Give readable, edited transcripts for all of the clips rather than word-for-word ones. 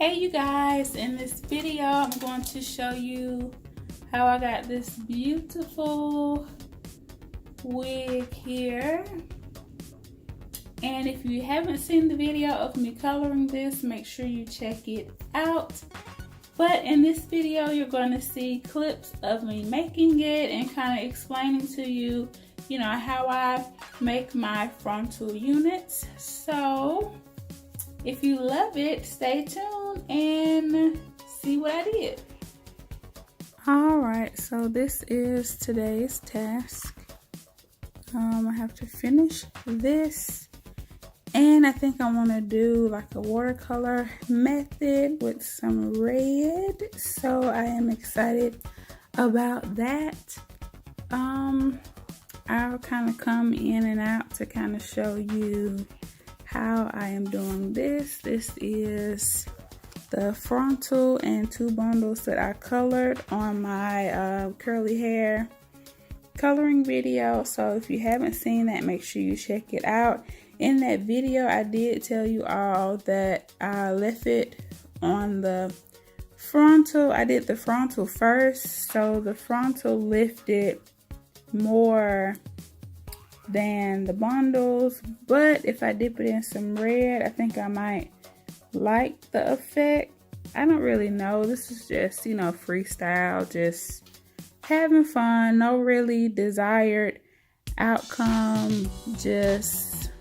Hey you guys, in this video I'm going to show you how I got this beautiful wig here. And if you haven't seen the video of me coloring this, make sure you check it out. But in this video you're going to see clips of me making it and kind of explaining to you, how I make my frontal units. So if you love it, stay tuned and see what I did. Alright, so this is today's task. I have to finish this, and I think I want to do like a watercolor method with some red, so I am excited about that. I'll kind of come in and out to kind of show you how I am doing this. This is the frontal and 2 bundles that I colored on my curly hair coloring video. So if you haven't seen that, make sure you check it out. In that video I did tell you all that I left it on the frontal. I did the frontal first, so the frontal lifted more than the bundles, but if I dip it in some red, I think I might like the effect. I don't really know. This is just, freestyle, just having fun, no really desired outcome, just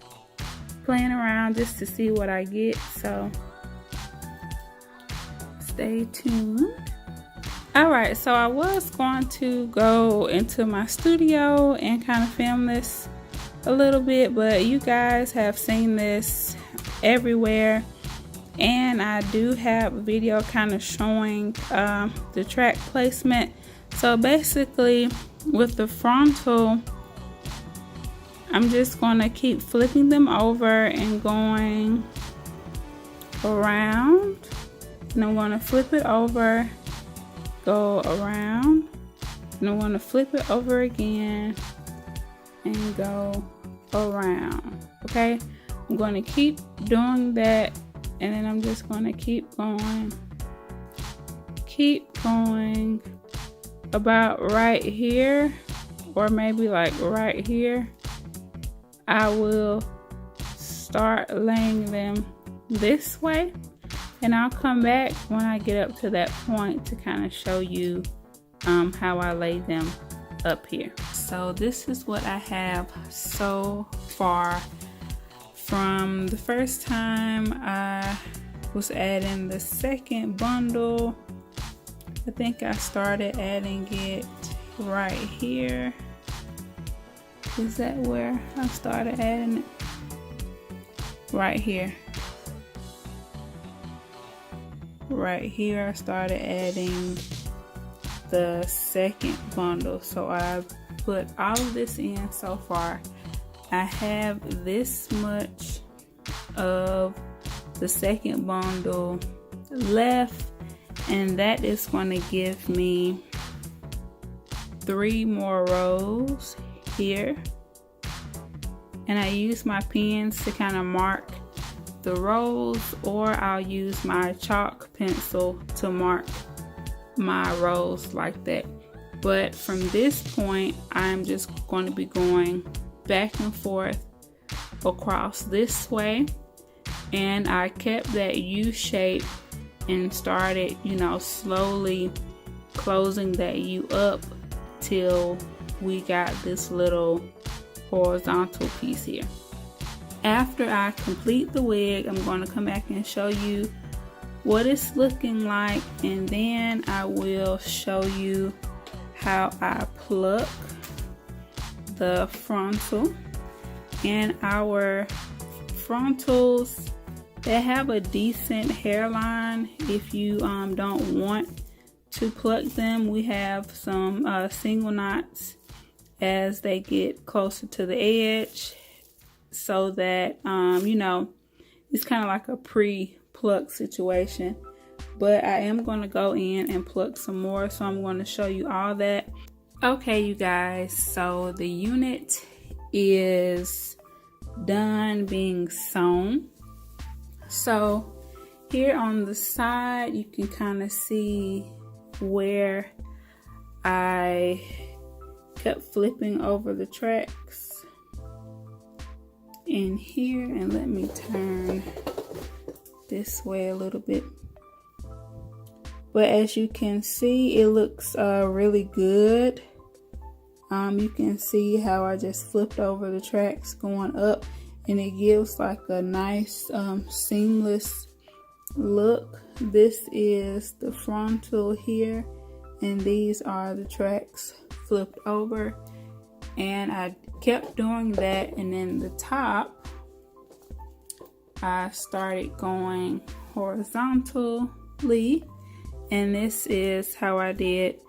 playing around just to see what I get. So stay tuned. Alright, so I was going to go into my studio and kind of film this a little bit, but you guys have seen this everywhere, and I do have a video kind of showing the track placement. So basically with the frontal, I'm just going to keep flipping them over and going around, and I'm going to flip it over, go around, and I'm going to flip it over again and go around. Okay, I'm going to keep doing that, and then I'm just going to keep going about right here, or maybe like right here. I will start laying them this way, and I'll come back when I get up to that point to kind of show you how I lay them up here. So this is what I have so far from the first time I was adding the second bundle. I think I started adding it right here. Is that where I started adding it? Right here. Right here I started adding the second bundle. So I've put all of this in so far. I have this much of the second bundle left, and that is going to give me 3 more rows here. And I use my pens to kind of mark the rows, or I'll use my chalk pencil to mark my rows like that. But from this point, I'm just going to be going back and forth across this way, and I kept that U shape and started, slowly closing that U up till we got this little horizontal piece here. After I complete the wig, I'm going to come back and show you what it's looking like, and then I will show you how I pluck the frontal. And our frontals, they have a decent hairline. If you don't want to pluck them, we have some single knots as they get closer to the edge, so that it's kind of like a pre-pluck situation. But I am going to go in and pluck some more, so I'm going to show you all that. Okay, you guys, so the unit is done being sewn. So here on the side, you can kind of see where I kept flipping over the tracks in here. And let me turn this way a little bit. But as you can see, it looks really good. You can see how I just flipped over the tracks going up, and it gives like a nice seamless look. This is the frontal here, and these are the tracks flipped over, and I kept doing that. And then the top, I started going horizontally, and this is how I did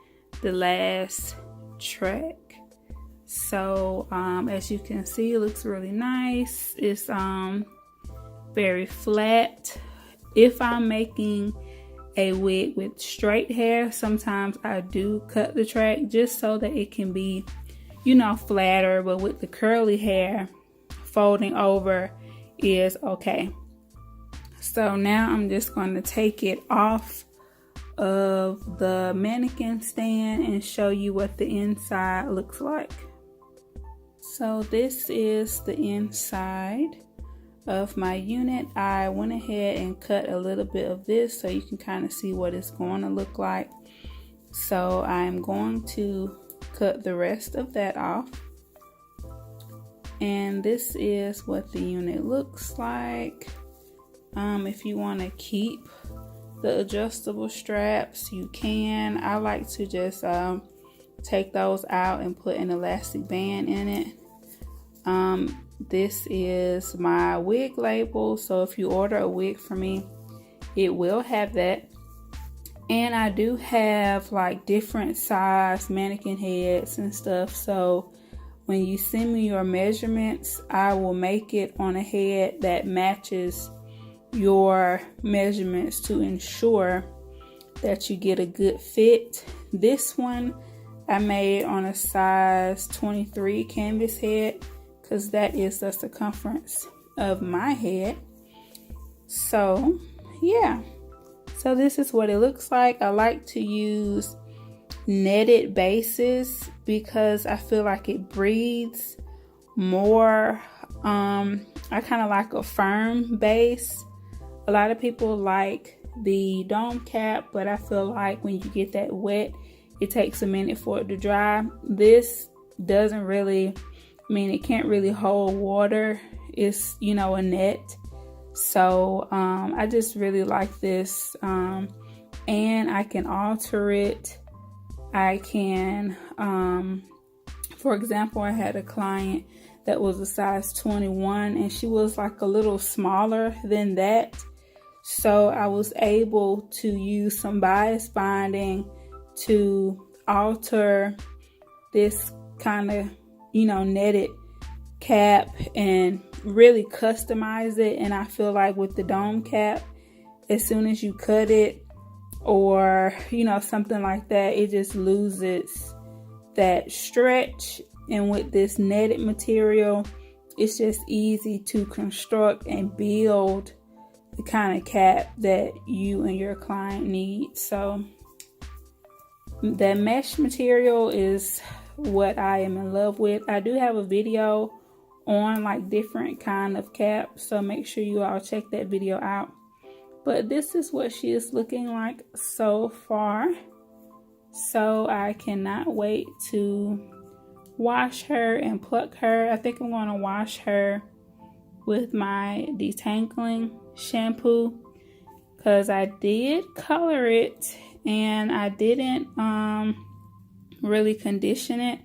the last track. So as you can see, it looks really nice. It's very flat. If I'm making a wig with straight hair, sometimes I do cut the track just so that it can be, you know, flatter. But with the curly hair, folding over is okay. So now I'm just going to take it off of the mannequin stand and show you what the inside looks like. So this is the inside of my unit. I went ahead and cut a little bit of this so you can kind of see what it's going to look like. So I'm going to cut the rest of that off. And this is what the unit looks like. If you want to keep the adjustable straps, you can. I like to just take those out and put an elastic band in it. This is my wig label, so if you order a wig from me, it will have that. And I do have like different size mannequin heads and stuff, so when you send me your measurements, I will make it on a head that matches your measurements to ensure that you get a good fit. This one I made on a size 23 canvas head, because that is the circumference of my head. So yeah, so this is what it looks like. I like to use netted bases because I feel like it breathes more. I kind of like a firm base. A lot of people like the dome cap, but I feel like when you get that wet, it takes a minute for it to dry. This doesn't really, it can't really hold water. It's, you know, a net. So I just really like this. And I can alter it. I can, for example, I had a client that was a size 21 and she was like a little smaller than that. So I was able to use some bias binding to alter this kind of, you know, netted cap and really customize it. And I feel like with the dome cap, as soon as you cut it or, you know, something like that, it just loses that stretch. And with this netted material, it's just easy to construct and build the kind of cap that you and your client need. So the mesh material is what I am in love with. I do have a video on like different kind of caps, so make sure you all check that video out. But this is what she is looking like so far. So I cannot wait to wash her and pluck her. I think I'm going to wash her with my detangling shampoo because I did color it and I didn't really condition it.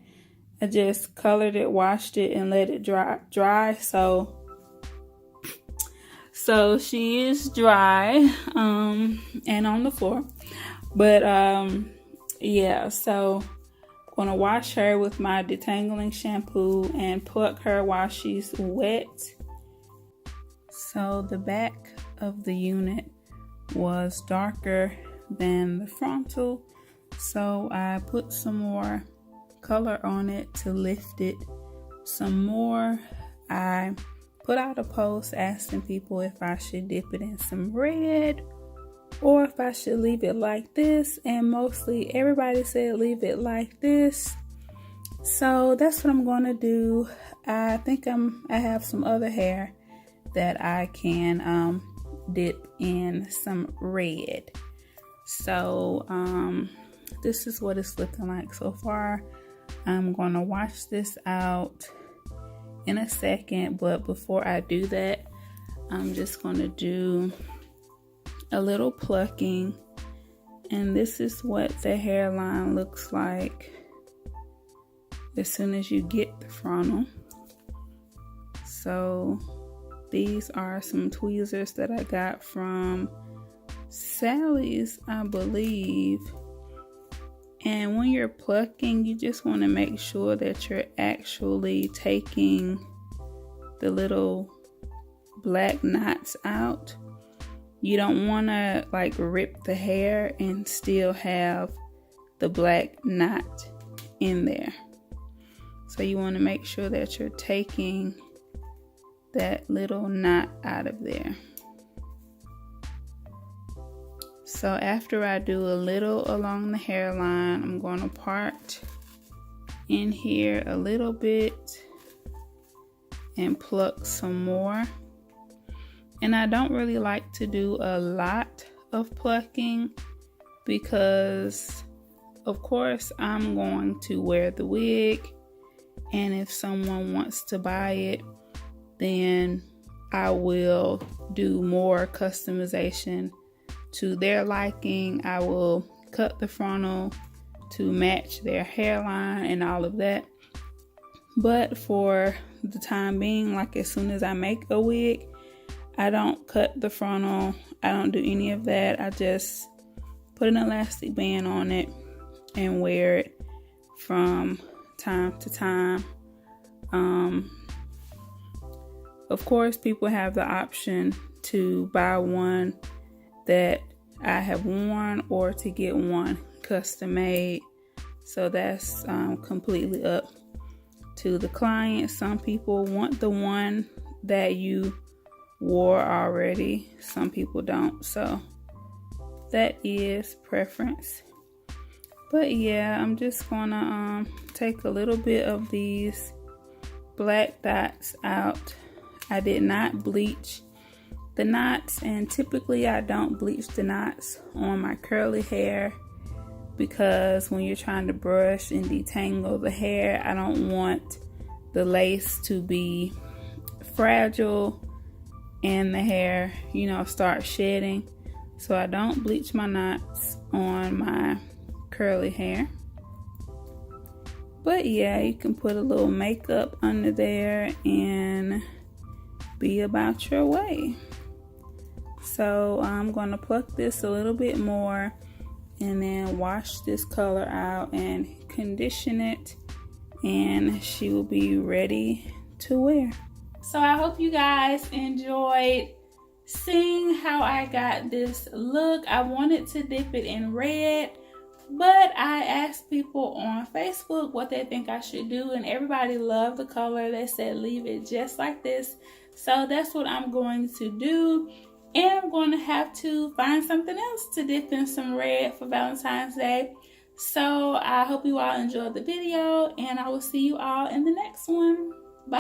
I just colored it, washed it, and let it dry. So she is dry and on the floor. But yeah, so I'm gonna wash her with my detangling shampoo and pluck her while she's wet. So the back of the unit was darker than the frontal, so I put some more color on it to lift it some more. I put out a post asking people if I should dip it in some red or if I should leave it like this, and mostly everybody said leave it like this. So that's what I'm going to do. I think I have some other hair that I can dip in some red. So this is what it's looking like so far. I'm going to wash this out in a second, but before I do that, I'm just going to do a little plucking, and this is what the hairline looks like as soon as you get the frontal. So these are some tweezers that I got from Sally's, I believe. And when you're plucking, you just want to make sure that you're actually taking the little black knots out. You don't want to like rip the hair and still have the black knot in there. So you want to make sure that you're taking that little knot out of there. So after I do a little along the hairline, I'm going to part in here a little bit and pluck some more. And I don't really like to do a lot of plucking because, of course, I'm going to wear the wig. And if someone wants to buy it, then I will do more customization to their liking. I will cut the frontal to match their hairline and all of that. But for the time being, like as soon as I make a wig, I don't cut the frontal. I don't do any of that. I just put an elastic band on it and wear it from time to time. Of course, people have the option to buy one that I have worn or to get one custom made. So that's completely up to the client. Some people want the one that you wore already. Some people don't. So that is preference. But yeah, I'm just gonna take a little bit of these black dots out. I did not bleach the knots, and typically I don't bleach the knots on my curly hair because when you're trying to brush and detangle the hair, I don't want the lace to be fragile and the hair, you know, start shedding. So I don't bleach my knots on my curly hair. But yeah, you can put a little makeup under there and be about your way. So I'm going to pluck this a little bit more and then wash this color out and condition it, and she will be ready to wear. So I hope you guys enjoyed seeing how I got this look. I wanted to dip it in red, but I asked people on Facebook what they think I should do, and everybody loved the color. They said leave it just like this. So that's what I'm going to do. And I'm going to have to find something else to dip in some red for Valentine's Day. So I hope you all enjoyed the video, and I will see you all in the next one.